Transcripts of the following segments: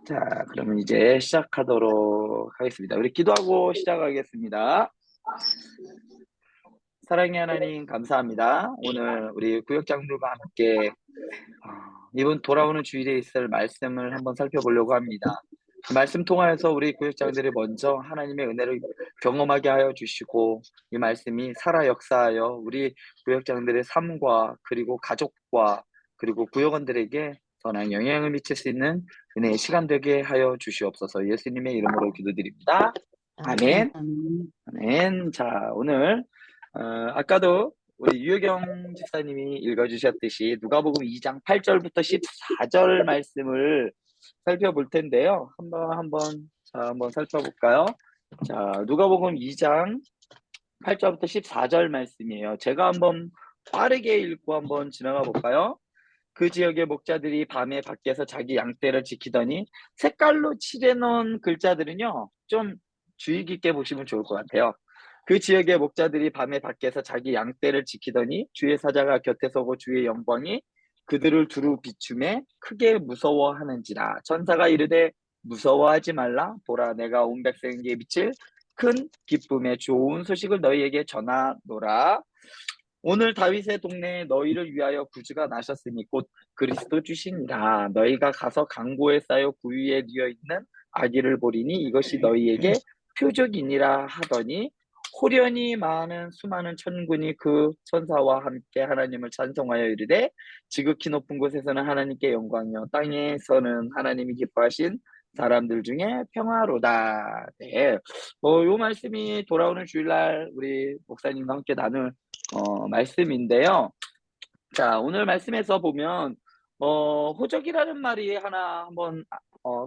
자, 그러면 이제 시작하도록 하겠습니다. 우리 기도하고 시작하겠습니다. 사랑의 하나님 감사합니다. 오늘 우리 구역장들과 함께 이번 돌아오는 주일에 있을 말씀을 한번 살펴보려고 합니다. 그 말씀 통하여서 우리 구역장들이 먼저 하나님의 은혜를 경험하게 하여 주시고 이 말씀이 살아 역사하여 우리 구역장들의 삶과 그리고 가족과 그리고 구역원들에게 선한 영향을 미칠 수 있는 은혜의 시간 되게 하여 주시옵소서. 예수님의 이름으로 기도드립니다. 아멘. 아멘. 아멘. 자, 오늘 아까도 우리 유효경 집사님이 읽어주셨듯이 누가복음 2장 8절부터 14절 말씀을 살펴볼 텐데요. 한번 살펴볼까요? 자, 누가복음 2장 8절부터 14절 말씀이에요. 제가 한번 빠르게 읽고 한번 지나가 볼까요? 그 지역의 목자들이 밤에 밖에서 자기 양떼를 지키더니 색깔로 칠해놓은 글자들은요, 좀 주의 깊게 보시면 좋을 것 같아요. 그 지역의 목자들이 밤에 밖에서 자기 양떼를 지키더니 주의 사자가 곁에 서고 주의 영광이 그들을 두루 비추매 크게 무서워하는지라. 천사가 이르되 무서워하지 말라. 보라, 내가 온 백성에게 미칠 큰 기쁨의 좋은 소식을 너희에게 전하노라. 오늘 다윗의 동네에 너희를 위하여 구주가 나셨으니 곧 그리스도 주시니라. 너희가 가서 강고에 쌓여 구유에 뉘어 있는 아기를 보리니 이것이 너희에게 표적이니라 하더니 호련히 많은 수많은 천군이 그 천사와 함께 하나님을 찬송하여 이르되 지극히 높은 곳에서는 하나님께 영광이요 땅에서는 하나님이 기뻐하신 사람들 중에 평화로다. 네. 요 말씀이 돌아오는 주일날 우리 목사님과 함께 나눌 말씀인데요. 자, 오늘 말씀에서 보면 호적이라는 말이 하나 한번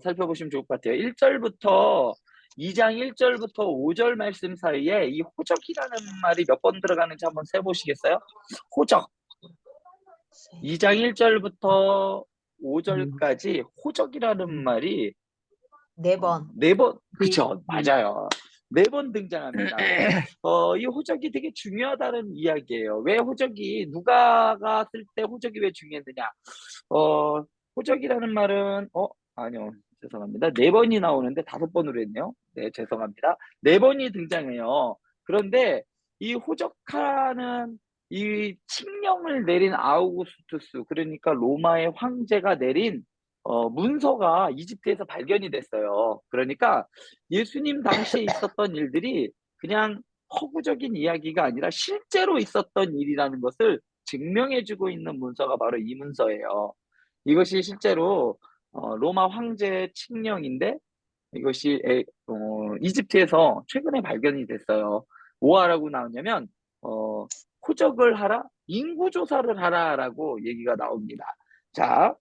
살펴보시면 좋을 것 같아요. 1절부터 2장 1절부터 5절 말씀 사이에 이 호적이라는 말이 몇 번 들어가는지 한번 세보시겠어요? 호적. 2장 1절부터 5절까지 호적이라는 말이 네 번. 네 번, 그쵸, 맞아요. 4번 등장합니다. 이 호적이 되게 중요하다는 이야기예요. 왜 호적이, 누가가 쓸 때 호적이 왜 중요했느냐? 호적이라는 말은, 아니요, 죄송합니다. 4번이 나오는데 5번으로 했네요. 네, 죄송합니다. 4번이 등장해요. 그런데 이 호적하는 이 칙령을 내린 아우구스투스, 그러니까 로마의 황제가 내린 문서가 이집트에서 발견이 됐어요. 그러니까 예수님 당시에 있었던 일들이 그냥 허구적인 이야기가 아니라 실제로 있었던 일이라는 것을 증명해주고 있는 문서가 바로 이 문서예요. 이것이 실제로 로마 황제의 칙령인데 이것이 이집트에서 최근에 발견이 됐어요. 뭐 하라고 나오냐면 호적을 하라, 인구조사를 하라라고 얘기가 나옵니다. 자,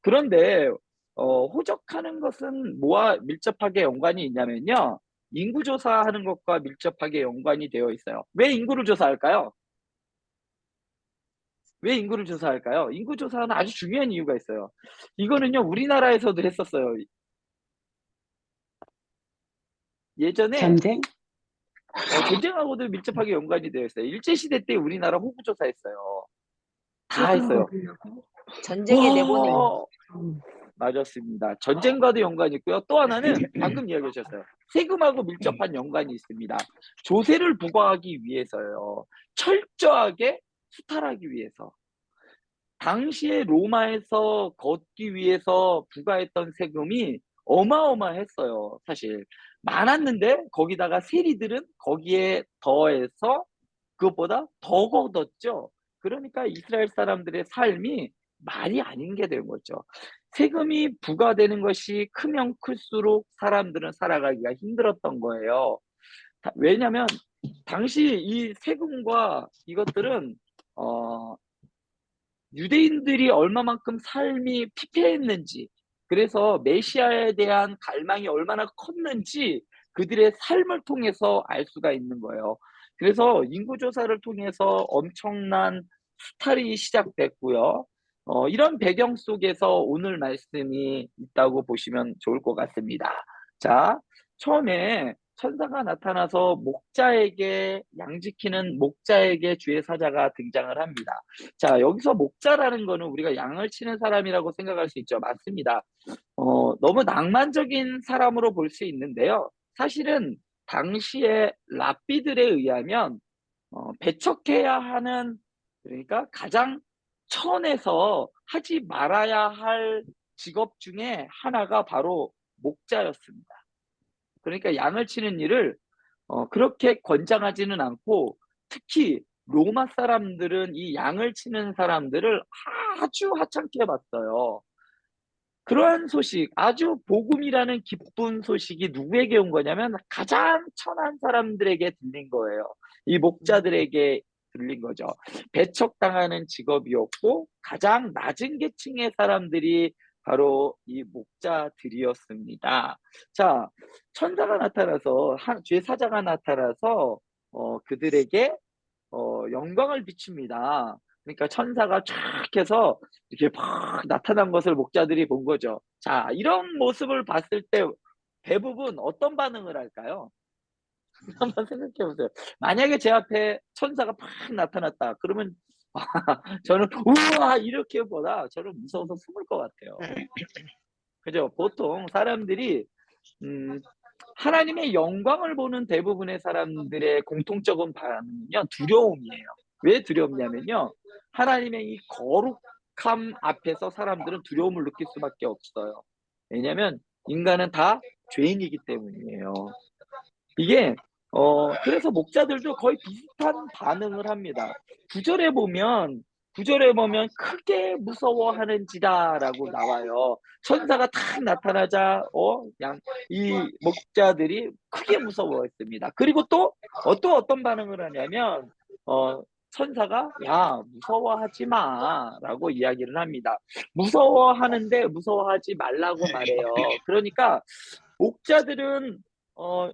그런데 호적하는 것은 뭐와 밀접하게 연관이 있냐면요. 인구조사하는 것과 밀접하게 연관이 되어 있어요. 왜 인구를 조사할까요? 왜 인구를 조사할까요? 인구조사는 아주 중요한 이유가 있어요. 이거는요, 우리나라에서도 했었어요. 예전에 전쟁? 전쟁하고도 밀접하게 연관이 되어 있어요. 일제시대 때 우리나라 호구조사했어요. 다 했어요. 전쟁에 내보낸 와, 맞았습니다. 전쟁과도 연관이 있고요. 또 하나는 방금 이야기해 주셨어요. 세금하고 밀접한 연관이 있습니다. 조세를 부과하기 위해서요. 철저하게 수탈하기 위해서. 당시에 로마에서 걷기 위해서 부과했던 세금이 어마어마했어요. 사실 많았는데 거기다가 세리들은 거기에 더해서 그것보다 더 걷었죠. 그러니까 이스라엘 사람들의 삶이 말이 아닌 게 된 거죠. 세금이 부과되는 것이 크면 클수록 사람들은 살아가기가 힘들었던 거예요. 왜냐하면 당시 이 세금과 이것들은 어, 유대인들이 얼마만큼 삶이 피폐했는지, 그래서 메시아에 대한 갈망이 얼마나 컸는지 그들의 삶을 통해서 알 수가 있는 거예요. 그래서 인구조사를 통해서 엄청난 수탈이 시작됐고요. 이런 배경 속에서 오늘 말씀이 있다고 보시면 좋을 것 같습니다. 자, 처음에 천사가 나타나서 목자에게 양 지키는 목자에게 주의 사자가 등장을 합니다. 자, 여기서 목자라는 거는 우리가 양을 치는 사람이라고 생각할 수 있죠. 맞습니다. 너무 낭만적인 사람으로 볼 수 있는데요. 사실은 당시에 랍비들에 의하면 배척해야 하는, 그러니까 가장 천에서 하지 말아야 할 직업 중에 하나가 바로 목자였습니다. 그러니까 양을 치는 일을 그렇게 권장하지는 않고, 특히 로마 사람들은 이 양을 치는 사람들을 아주 하찮게 봤어요. 그러한 소식, 아주 복음이라는 기쁜 소식이 누구에게 온 거냐면 가장 천한 사람들에게 들린 거예요. 이 목자들에게 들린 거죠. 배척당하는 직업이었고 가장 낮은 계층의 사람들이 바로 이 목자들이었습니다. 자, 천사가 나타나서 주의 사자가 나타나서 그들에게 영광을 비춥니다. 그러니까 천사가 쫙 해서 이렇게 막 나타난 것을 목자들이 본 거죠. 자, 이런 모습을 봤을 때 대부분 어떤 반응을 할까요? 한번 생각해 보세요. 만약에 제 앞에 천사가 팍 나타났다. 그러면 저는 우와 이렇게보다 저는 무서워서 숨을 것 같아요. 그죠? 보통 사람들이 음, 하나님의 영광을 보는 대부분의 사람들의 공통적인 반응은요, 두려움이에요. 왜 두렵냐면요, 하나님의 이 거룩함 앞에서 사람들은 두려움을 느낄 수밖에 없어요. 왜냐하면 인간은 다 죄인이기 때문이에요. 이게 그래서 목자들도 거의 비슷한 반응을 합니다. 구절에 보면 크게 무서워하는지다라고 나와요. 천사가 탁 나타나자 이 목자들이 크게 무서워했습니다. 그리고 또 어떤 반응을 하냐면 천사가 야 무서워하지 마라고 이야기를 합니다. 무서워하는데 무서워하지 말라고 말해요. 그러니까 목자들은 어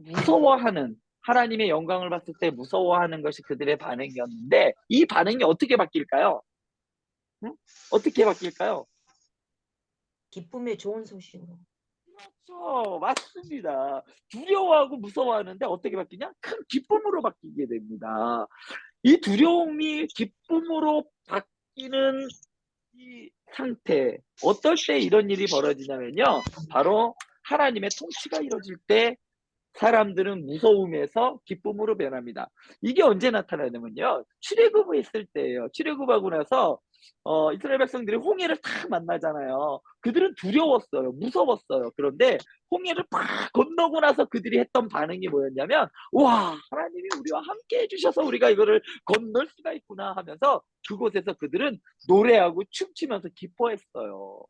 무서워하는, 하나님의 영광을 봤을 때 무서워하는 것이 그들의 반응이었는데 이 반응이 어떻게 바뀔까요? 응? 어떻게 바뀔까요? 기쁨의 좋은 소식으로. 그렇죠. 맞습니다. 두려워하고 무서워하는데 어떻게 바뀌냐? 큰 기쁨으로 바뀌게 됩니다. 이 두려움이 기쁨으로 바뀌는 이 상태, 어떨 때 이런 일이 벌어지냐면요. 바로 하나님의 통치가 이루어질 때 사람들은 무서움에서 기쁨으로 변합니다. 이게 언제 나타나냐면요. 출애굽을 했을 때예요. 출애굽하고 나서 이스라엘 백성들이 홍해를 탁 만나잖아요. 그들은 두려웠어요. 무서웠어요. 그런데 홍해를 팍 건너고 나서 그들이 했던 반응이 뭐였냐면 와 하나님이 우리와 함께 해주셔서 우리가 이거를 건널 수가 있구나 하면서 그곳에서 그들은 노래하고 춤추면서 기뻐했어요.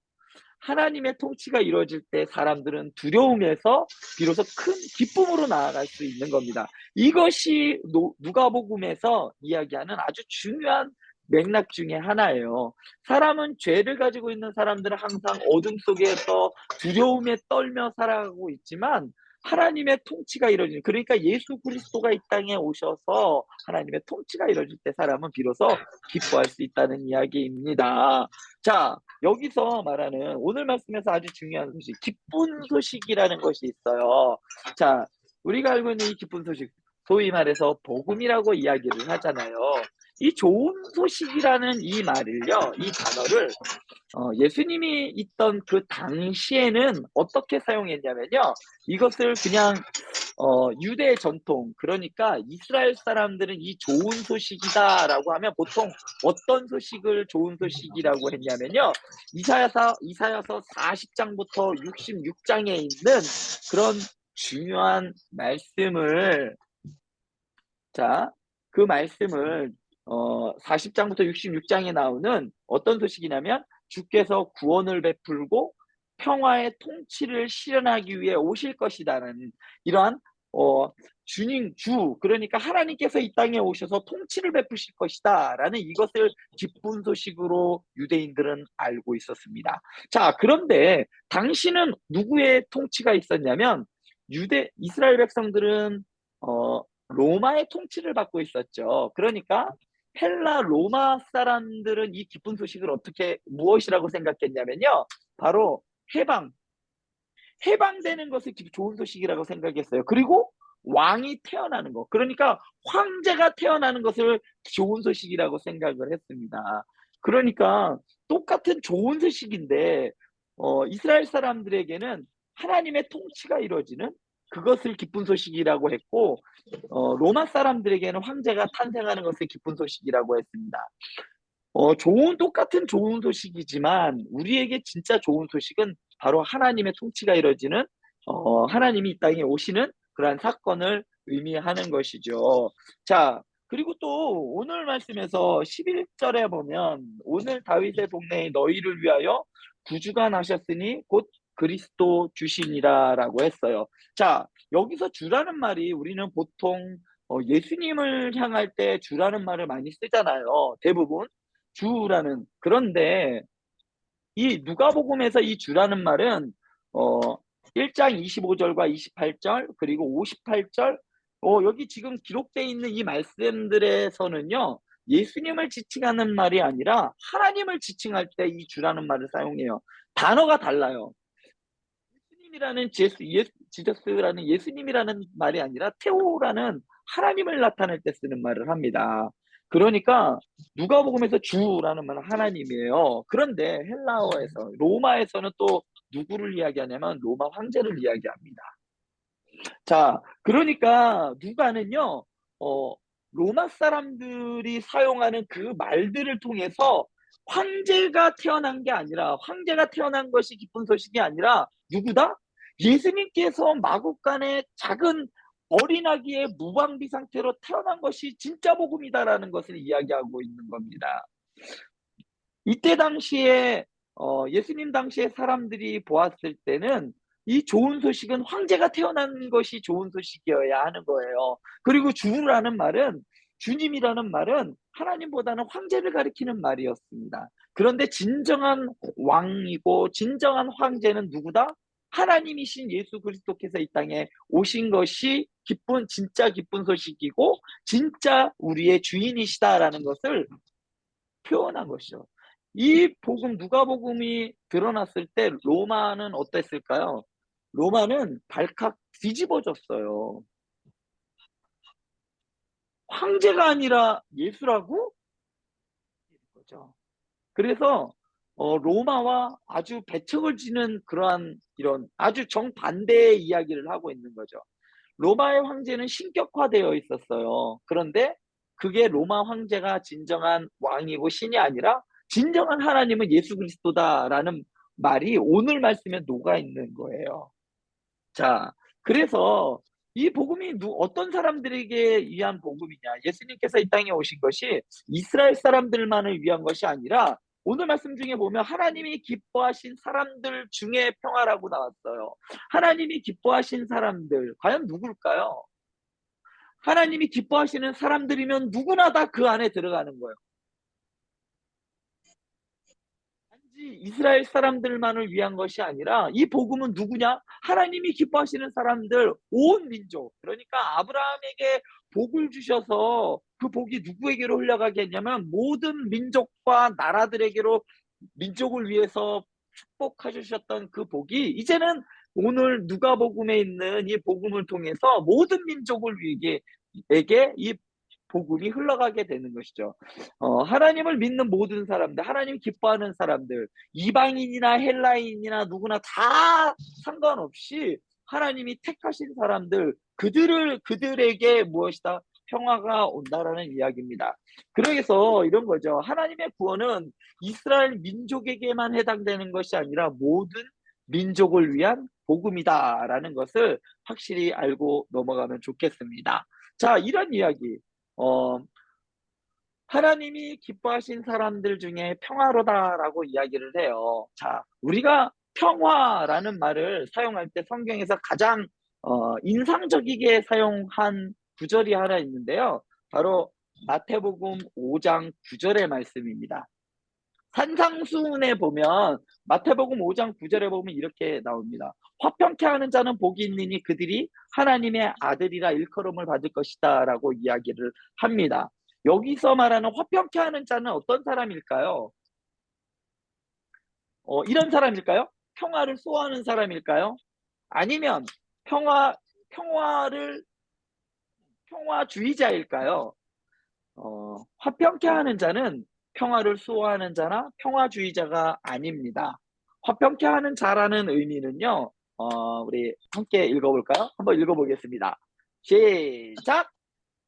하나님의 통치가 이루어질 때 사람들은 두려움에서 비로소 큰 기쁨으로 나아갈 수 있는 겁니다. 이것이 누가복음에서 이야기하는 아주 중요한 맥락 중에 하나예요. 사람은 죄를 가지고 있는 사람들은 항상 어둠 속에서 두려움에 떨며 살아가고 있지만 하나님의 통치가 이루어지는, 그러니까 예수 그리스도가 이 땅에 오셔서 하나님의 통치가 이루어질 때 사람은 비로소 기뻐할 수 있다는 이야기입니다. 자, 여기서 말하는 오늘 말씀에서 아주 중요한 소식, 기쁜 소식이라는 것이 있어요. 자, 우리가 알고 있는 이 기쁜 소식, 소위 말해서 복음이라고 이야기를 하잖아요. 이 좋은 소식이라는 이 말을요, 이 단어를 예수님이 있던 그 당시에는 어떻게 사용했냐면요, 이것을 그냥 유대 전통, 그러니까 이스라엘 사람들은 이 좋은 소식이다라고 하면 보통 어떤 소식을 좋은 소식이라고 했냐면요. 이사야서 40장부터 66장에 있는 그런 중요한 말씀을, 자, 그 말씀을 40장부터 66장에 나오는 어떤 소식이냐면 주께서 구원을 베풀고 평화의 통치를 실현하기 위해 오실 것이다라는 이러한 그러니까 하나님께서 이 땅에 오셔서 통치를 베푸실 것이다라는 이것을 기쁜 소식으로 유대인들은 알고 있었습니다. 자, 그런데 당시는 누구의 통치가 있었냐면 이스라엘 백성들은 로마의 통치를 받고 있었죠. 그러니까 헬라 로마 사람들은 이 기쁜 소식을 무엇이라고 생각했냐면요. 바로 해방, 해방되는 것을 좋은 소식이라고 생각했어요. 그리고 왕이 태어나는 것, 그러니까 황제가 태어나는 것을 좋은 소식이라고 생각을 했습니다. 그러니까 똑같은 좋은 소식인데 이스라엘 사람들에게는 하나님의 통치가 이루어지는 그것을 기쁜 소식이라고 했고, 로마 사람들에게는 황제가 탄생하는 것을 기쁜 소식이라고 했습니다. 똑같은 좋은 소식이지만 우리에게 진짜 좋은 소식은 바로 하나님의 통치가 이루어지는, 하나님이 이 땅에 오시는 그러한 사건을 의미하는 것이죠. 자, 그리고 또 오늘 말씀에서 11절에 보면 오늘 다윗의 동네에 너희를 위하여 구주가 나셨으니 곧 그리스도 주시니라라고 했어요. 자, 여기서 주라는 말이 우리는 보통 예수님을 향할 때 주라는 말을 많이 쓰잖아요. 대부분. 주라는. 그런데 이 누가복음에서 이 주라는 말은 어 1장 25절과 28절 그리고 58절, 여기 지금 기록되어 있는 이 말씀들에서는요. 예수님을 지칭하는 말이 아니라 하나님을 지칭할 때 이 주라는 말을 사용해요. 단어가 달라요. 예수님이라는 지저스라는 예수님이라는 말이 아니라 테오라는 하나님을 나타낼 때 쓰는 말을 합니다. 그러니까 누가복음에서 주라는 말은 하나님이에요. 그런데 헬라어에서 로마에서는 또 누구를 이야기하냐면 로마 황제를 이야기합니다. 자, 그러니까 누가는요, 로마 사람들이 사용하는 그 말들을 통해서 황제가 태어난 게 아니라, 황제가 태어난 것이 기쁜 소식이 아니라, 누구다? 예수님께서 마국간의 작은 어린아기의 무방비 상태로 태어난 것이 진짜 복음이다라는 것을 이야기하고 있는 겁니다. 이때 당시에 예수님 당시에 사람들이 보았을 때는 이 좋은 소식은 황제가 태어난 것이 좋은 소식이어야 하는 거예요. 그리고 주라는 말은, 주님이라는 말은 하나님보다는 황제를 가리키는 말이었습니다. 그런데 진정한 왕이고 진정한 황제는 누구다? 하나님이신 예수 그리스도께서 이 땅에 오신 것이 진짜 기쁜 소식이고 진짜 우리의 주인이시다라는 것을 표현한 것이죠. 이 복음, 누가복음이 드러났을 때 로마는 어땠을까요? 로마는 발칵 뒤집어졌어요. 황제가 아니라 예수라고? 거죠. 그래서 로마와 아주 배척을 지는 그러한 이런 아주 정반대의 이야기를 하고 있는 거죠. 로마의 황제는 신격화되어 있었어요. 그런데 그게 로마 황제가 진정한 왕이고 신이 아니라 진정한 하나님은 예수 그리스도다라는 말이 오늘 말씀에 녹아 있는 거예요. 자, 그래서 이 복음이 어떤 사람들에게 위한 복음이냐? 예수님께서 이 땅에 오신 것이 이스라엘 사람들만을 위한 것이 아니라 오늘 말씀 중에 보면 하나님이 기뻐하신 사람들 중에 평화라고 나왔어요. 하나님이 기뻐하신 사람들, 과연 누굴까요? 하나님이 기뻐하시는 사람들이면 누구나 다 그 안에 들어가는 거예요. 단지 이스라엘 사람들만을 위한 것이 아니라 이 복음은 누구냐? 하나님이 기뻐하시는 사람들, 온 민족. 그러니까 아브라함에게 복을 주셔서 그 복이 누구에게로 흘러가게 했냐면 모든 민족과 나라들에게로 민족을 위해서 축복해 주셨던 그 복이 이제는 오늘 누가복음에 있는 이 복음을 통해서 모든 민족을 에게 이 복음이 흘러가게 되는 것이죠. 하나님을 믿는 모든 사람들, 하나님 기뻐하는 사람들, 이방인이나 헬라인이나 누구나 다 상관없이 하나님이 택하신 사람들, 그들에게 무엇이다? 평화가 온다라는 이야기입니다. 그래서 이런 거죠. 하나님의 구원은 이스라엘 민족에게만 해당되는 것이 아니라 모든 민족을 위한 복음이다라는 것을 확실히 알고 넘어가면 좋겠습니다. 자, 이런 이야기. 어, 하나님이 기뻐하신 사람들 중에 평화로다라고 이야기를 해요. 자, 우리가 평화라는 말을 사용할 때 성경에서 가장 인상적이게 사용한 구절이 하나 있는데요. 바로 마태복음 5장 9절의 말씀입니다. 산상수훈에 보면 마태복음 5장 9절에 보면 이렇게 나옵니다. 화평케 하는 자는 복이 있느니 그들이 하나님의 아들이라 일컬음을 받을 것이다 라고 이야기를 합니다. 여기서 말하는 화평케 하는 자는 어떤 사람일까요? 이런 사람일까요? 평화를 소화하는 사람일까요? 아니면 평화를 평화주의자일까요? 화평케 하는 자는 평화를 수호하는 자나 평화주의자가 아닙니다. 화평케 하는 자라는 의미는요, 우리 함께 읽어볼까요? 한번 읽어보겠습니다. 시작!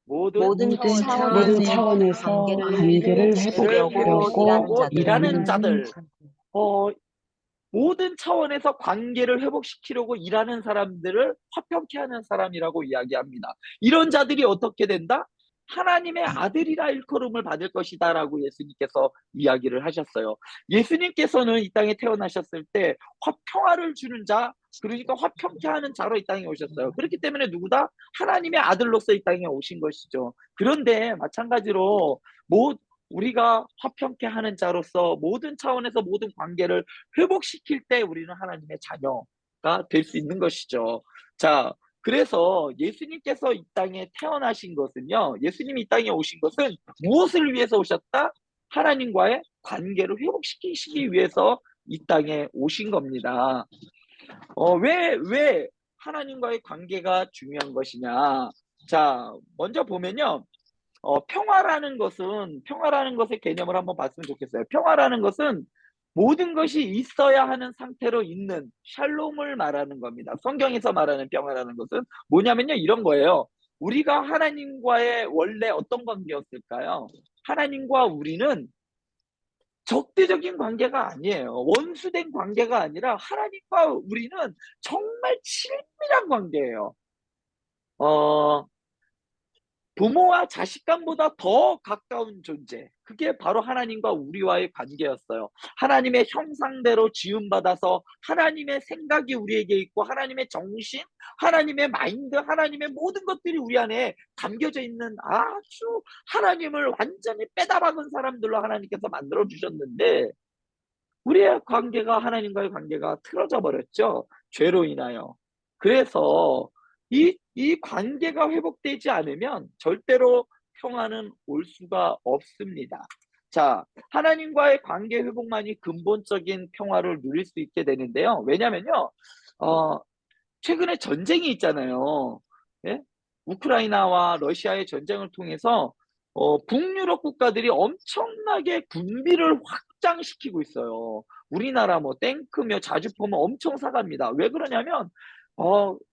모든 모든 모든 차원에서 차원에서 관계를 회복시키려고 회복시키려고 일하는 일하는 자들. 자들. 모든 차원에서 관계를 회복시키려고 일하는 사람들을 화평케 하는 사람이라고 이야기합니다. 이런 자들이 어떻게 된다? 하나님의 아들이라 일컬음을 받을 것이다 라고 예수님께서 이야기를 하셨어요. 예수님께서는 이 땅에 태어나셨을 때 평화를 주는 자, 그러니까 화평케 하는 자로 이 땅에 오셨어요. 그렇기 때문에 누구다? 하나님의 아들로서 이 땅에 오신 것이죠. 그런데 마찬가지로 우리가 화평케 하는 자로서 모든 차원에서 모든 관계를 회복시킬 때 우리는 하나님의 자녀가 될 수 있는 것이죠. 자, 그래서 예수님께서 이 땅에 태어나신 것은요, 예수님이 이 땅에 오신 것은 무엇을 위해서 오셨다? 하나님과의 관계를 회복시키시기 위해서 이 땅에 오신 겁니다. 왜 하나님과의 관계가 중요한 것이냐? 자, 먼저 보면요. 평화라는 것의 개념을 한번 봤으면 좋겠어요. 평화라는 것은 모든 것이 있어야 하는 상태로 있는 샬롬을 말하는 겁니다. 성경에서 말하는 평화라는 것은 뭐냐면요, 이런 거예요. 우리가 하나님과의 원래 어떤 관계였을까요? 하나님과 우리는 적대적인 관계가 아니에요. 원수된 관계가 아니라 하나님과 우리는 정말 친밀한 관계예요. 부모와 자식 간보다 더 가까운 존재. 그게 바로 하나님과 우리와의 관계였어요. 하나님의 형상대로 지음받아서 하나님의 생각이 우리에게 있고 하나님의 정신, 하나님의 마인드, 하나님의 모든 것들이 우리 안에 담겨져 있는 아주 하나님을 완전히 빼다박은 사람들로 하나님께서 만들어 주셨는데 우리의 관계가 하나님과의 관계가 틀어져 버렸죠. 죄로 인하여. 그래서 이 관계가 회복되지 않으면 절대로 평화는 올 수가 없습니다. 자, 하나님과의 관계 회복만이 근본적인 평화를 누릴 수 있게 되는데요. 왜냐면요, 최근에 전쟁이 있잖아요. 예? 우크라이나와 러시아의 전쟁을 통해서 북유럽 국가들이 엄청나게 군비를 확장시키고 있어요. 우리나라 뭐 탱크며 자주포며 엄청 사갑니다. 왜 그러냐면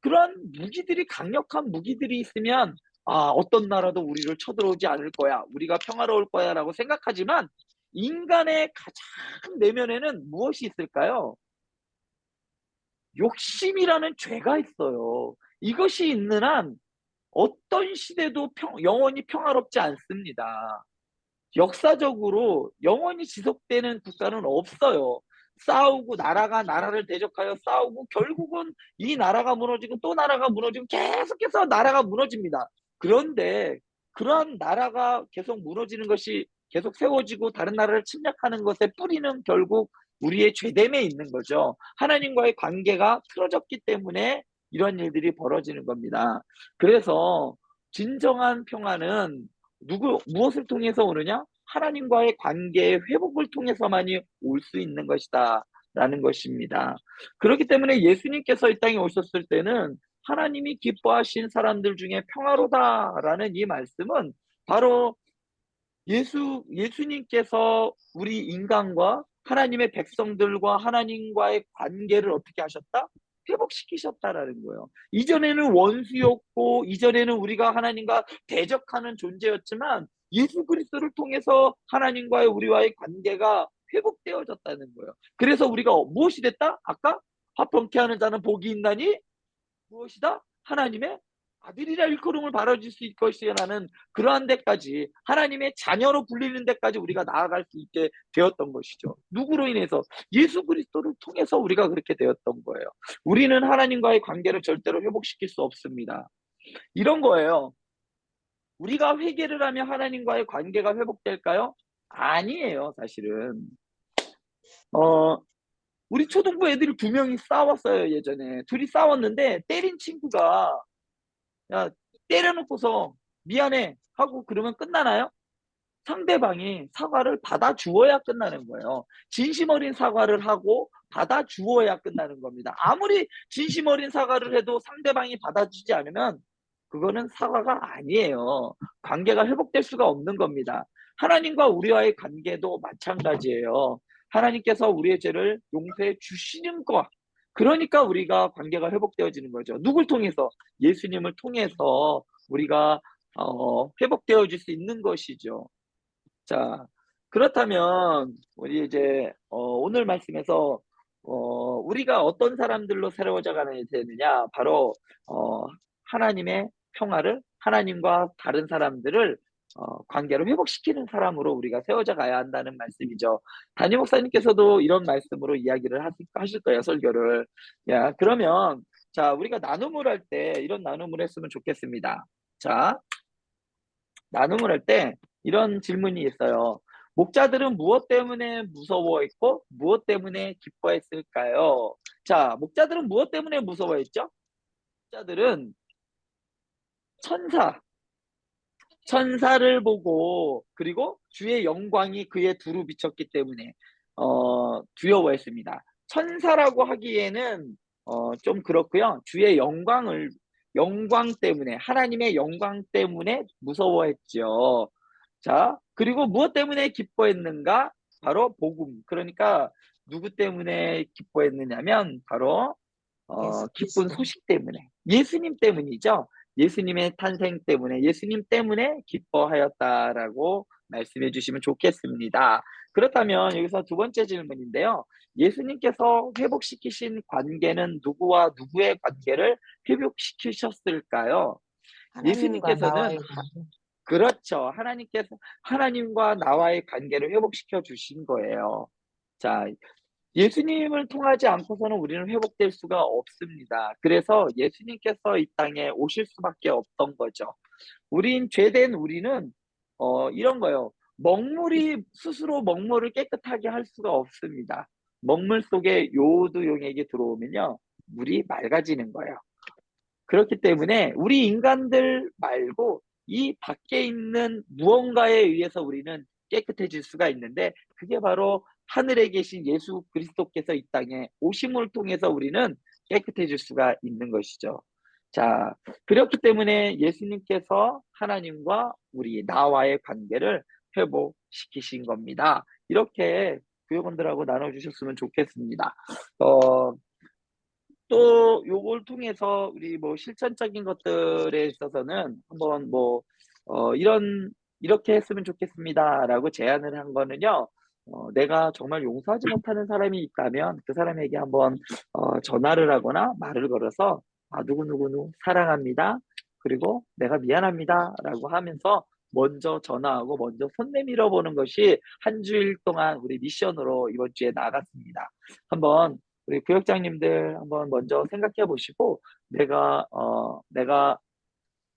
그런 무기들이 강력한 무기들이 있으면 어떤 나라도 우리를 쳐들어오지 않을 거야. 우리가 평화로울 거야라고 생각하지만 인간의 가장 내면에는 무엇이 있을까요? 욕심이라는 죄가 있어요. 이것이 있는 한 어떤 시대도 영원히 평화롭지 않습니다. 역사적으로 영원히 지속되는 국가는 없어요. 싸우고 나라가 나라를 대적하여 싸우고 결국은 이 나라가 무너지고 또 나라가 무너지고 계속해서 나라가 무너집니다. 그런데 그러한 나라가 계속 무너지는 것이 계속 세워지고 다른 나라를 침략하는 것의 뿌리는 결국 우리의 죄됨에 있는 거죠. 하나님과의 관계가 틀어졌기 때문에 이런 일들이 벌어지는 겁니다. 그래서 진정한 평화는 무엇을 통해서 오느냐? 하나님과의 관계의 회복을 통해서만이 올 수 있는 것이다. 라는 것입니다. 그렇기 때문에 예수님께서 이 땅에 오셨을 때는 하나님이 기뻐하신 사람들 중에 평화로다라는 이 말씀은 바로 예수님께서 우리 인간과 하나님의 백성들과 하나님과의 관계를 어떻게 하셨다? 회복시키셨다라는 거예요. 이전에는 원수였고 이전에는 우리가 하나님과 대적하는 존재였지만 예수 그리스도를 통해서 하나님과의 우리와의 관계가 회복되어졌다는 거예요. 그래서 우리가 무엇이 됐다? 아까 화평케 하는 자는 복이 있나니 무엇이다? 하나님의 아들이라 일컬음을 받아줄 수 있을 것이라는 그러한 데까지 하나님의 자녀로 불리는 데까지 우리가 나아갈 수 있게 되었던 것이죠. 누구로 인해서? 예수 그리스도를 통해서 우리가 그렇게 되었던 거예요. 우리는 하나님과의 관계를 절대로 회복시킬 수 없습니다. 이런 거예요. 우리가 회개를 하면 하나님과의 관계가 회복될까요? 아니에요, 사실은. 우리 초등부 애들이 두 명이 싸웠어요, 예전에. 둘이 싸웠는데 때린 친구가 야, 때려놓고서 미안해 하고 그러면 끝나나요? 상대방이 사과를 받아주어야 끝나는 거예요. 진심 어린 사과를 하고 받아주어야 끝나는 겁니다. 아무리 진심 어린 사과를 해도 상대방이 받아주지 않으면 그거는 사과가 아니에요. 관계가 회복될 수가 없는 겁니다. 하나님과 우리와의 관계도 마찬가지예요. 하나님께서 우리의 죄를 용서해 주시는 것. 그러니까 우리가 관계가 회복되어지는 거죠. 누굴 통해서? 예수님을 통해서 우리가 회복되어질 수 있는 것이죠. 자, 그렇다면 우리 이제 오늘 말씀에서 우리가 어떤 사람들로 새로워져 가야 되느냐? 바로 하나님의 평화를 하나님과 다른 사람들을 관계를 회복시키는 사람으로 우리가 세워져 가야 한다는 말씀이죠. 담임 목사님께서도 이런 말씀으로 이야기를 하실 거예요, 설교를. 야, 그러면 자, 우리가 나눔을 할 때 이런 나눔을 했으면 좋겠습니다. 자, 나눔을 할 때 이런 질문이 있어요. 목자들은 무엇 때문에 무서워했고 무엇 때문에 기뻐했을까요? 자, 목자들은 무엇 때문에 무서워했죠? 목자들은 천사를 보고 그리고 주의 영광이 그의 두루 비쳤기 때문에 두려워했습니다. 천사라고 하기에는 좀 그렇고요. 주의 영광 때문에 하나님의 영광 때문에 무서워했죠. 자, 그리고 무엇 때문에 기뻐했는가? 바로 복음. 그러니까 누구 때문에 기뻐했느냐면 바로 예수 기쁜 그리스도. 소식 때문에 예수님 때문이죠. 예수님의 탄생 때문에 예수님 때문에 기뻐하였다라고 말씀해 주시면 좋겠습니다. 그렇다면 여기서 두 번째 질문인데요. 예수님께서 회복시키신 관계는 누구와 누구의 관계를 회복시키셨을까요? 하나님과 예수님께서는 나와의 관계. 그렇죠. 하나님과 나와의 관계를 회복시켜 주신 거예요. 자, 예수님을 통하지 않고서는 우리는 회복될 수가 없습니다. 그래서 예수님께서 이 땅에 오실 수밖에 없던 거죠. 죄된 우리는 이런 거예요. 스스로 먹물을 깨끗하게 할 수가 없습니다. 먹물 속에 요오드용액이 들어오면요, 물이 맑아지는 거예요. 그렇기 때문에 우리 인간들 말고 이 밖에 있는 무언가에 의해서 우리는 깨끗해질 수가 있는데 그게 바로 하늘에 계신 예수 그리스도께서 이 땅에 오심을 통해서 우리는 깨끗해질 수가 있는 것이죠. 자, 그렇기 때문에 예수님께서 하나님과 나와의 관계를 회복시키신 겁니다. 이렇게 구역원들하고 나눠주셨으면 좋겠습니다. 어, 또 요걸 통해서 우리 뭐 실천적인 것들에 있어서는 한번 이렇게 했으면 좋겠습니다라고 제안을 한 거는요. 내가 정말 용서하지 못하는 사람이 있다면 그 사람에게 한번 전화를 하거나 말을 걸어서 누구누구누 사랑합니다. 그리고 내가 미안합니다라고 하면서 먼저 전화하고 먼저 손 내밀어 보는 것이 한 주일 동안 우리 미션으로 이번 주에 나갔습니다. 한번 우리 구역장님들 한번 먼저 생각해 보시고 내가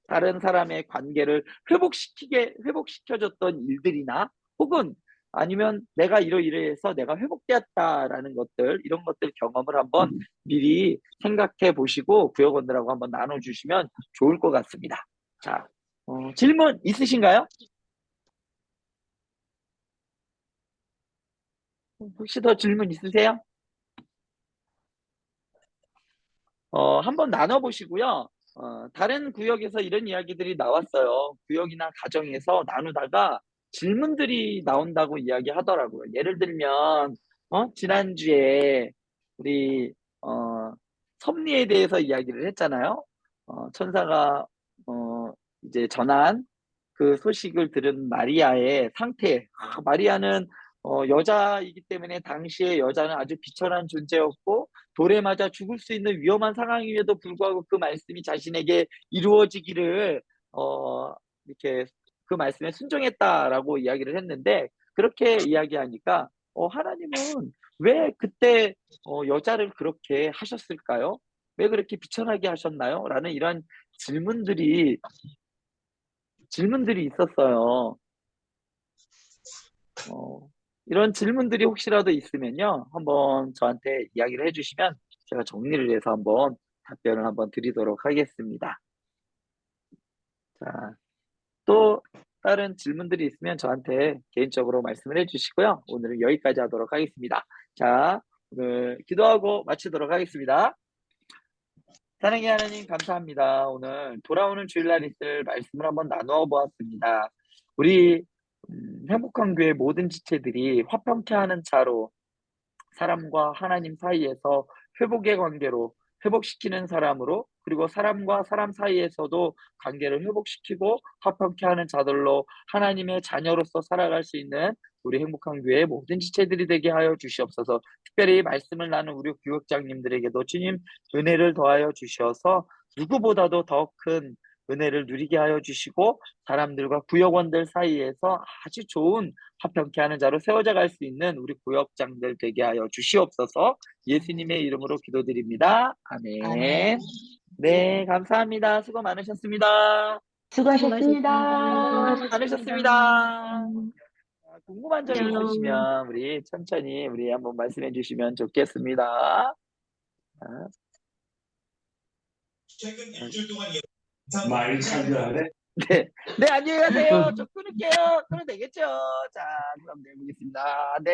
다른 사람의 관계를 회복시켜줬던 일들이나 혹은 아니면 내가 이러이러해서 내가 회복되었다라는 것들 이런 것들 경험을 한번 미리 생각해 보시고 구역원들하고 한번 나눠주시면 좋을 것 같습니다. 자, 질문 있으신가요? 혹시 더 질문 있으세요? 한번 나눠보시고요. 다른 구역에서 이런 이야기들이 나왔어요. 구역이나 가정에서 나누다가 질문들이 나온다고 이야기하더라고요. 예를 들면, 지난주에 우리, 섭리에 대해서 이야기를 했잖아요. 천사가, 이제 전한 그 소식을 들은 마리아의 상태. 마리아는 여자이기 때문에 당시에 여자는 아주 비천한 존재였고 돌에 맞아 죽을 수 있는 위험한 상황임에도 불구하고 그 말씀이 자신에게 이루어지기를 이렇게 그 말씀에 순종했다라고 이야기를 했는데 그렇게 이야기하니까 하나님은 왜 그때 여자를 그렇게 하셨을까요? 왜 그렇게 비천하게 하셨나요? 라는 이런 질문들이 있었어요. 이런 질문들이 혹시라도 있으면요, 한번 저한테 이야기를 해주시면 제가 정리를 해서 한번 답변을 한번 드리도록 하겠습니다. 자, 또 다른 질문들이 있으면 저한테 개인적으로 말씀을 해주시고요. 오늘은 여기까지 하도록 하겠습니다. 자, 오늘 기도하고 마치도록 하겠습니다. 사랑의 하나님 감사합니다. 오늘 돌아오는 주일날 있을 말씀을 한번 나누어 보았습니다. 우리 행복한 교회 모든 지체들이 화평케 하는 자로 사람과 하나님 사이에서 회복의 관계로 회복시키는 사람으로 그리고 사람과 사람 사이에서도 관계를 회복시키고 화평케 하는 자들로 하나님의 자녀로서 살아갈 수 있는 우리 행복한 교회 모든 지체들이 되게 하여 주시옵소서. 특별히 말씀을 나눈 우리 교육장님들에게도 주님 은혜를 더하여 주셔서 누구보다도 더 큰 은혜를 누리게 하여 주시고 사람들과 구역원들 사이에서 아주 좋은 화평케 하는 자로 세워져 갈 수 있는 우리 구역장들 되게 하여 주시옵소서. 예수님의 이름으로 기도드립니다. 아멘. 아멘. 네, 감사합니다. 수고 많으셨습니다. 수고하셨습니다. 수고 많으셨습니다. 궁금한 점이 있으시면 우리 천천히 우리 한번 말씀해 주시면 좋겠습니다. 최근 일주일 동안 많이 참여하네. 네, 네, 안녕히 가세요. 저 끊을게요. 끊어도 되겠죠? 자, 그럼 내보겠습니다. 네.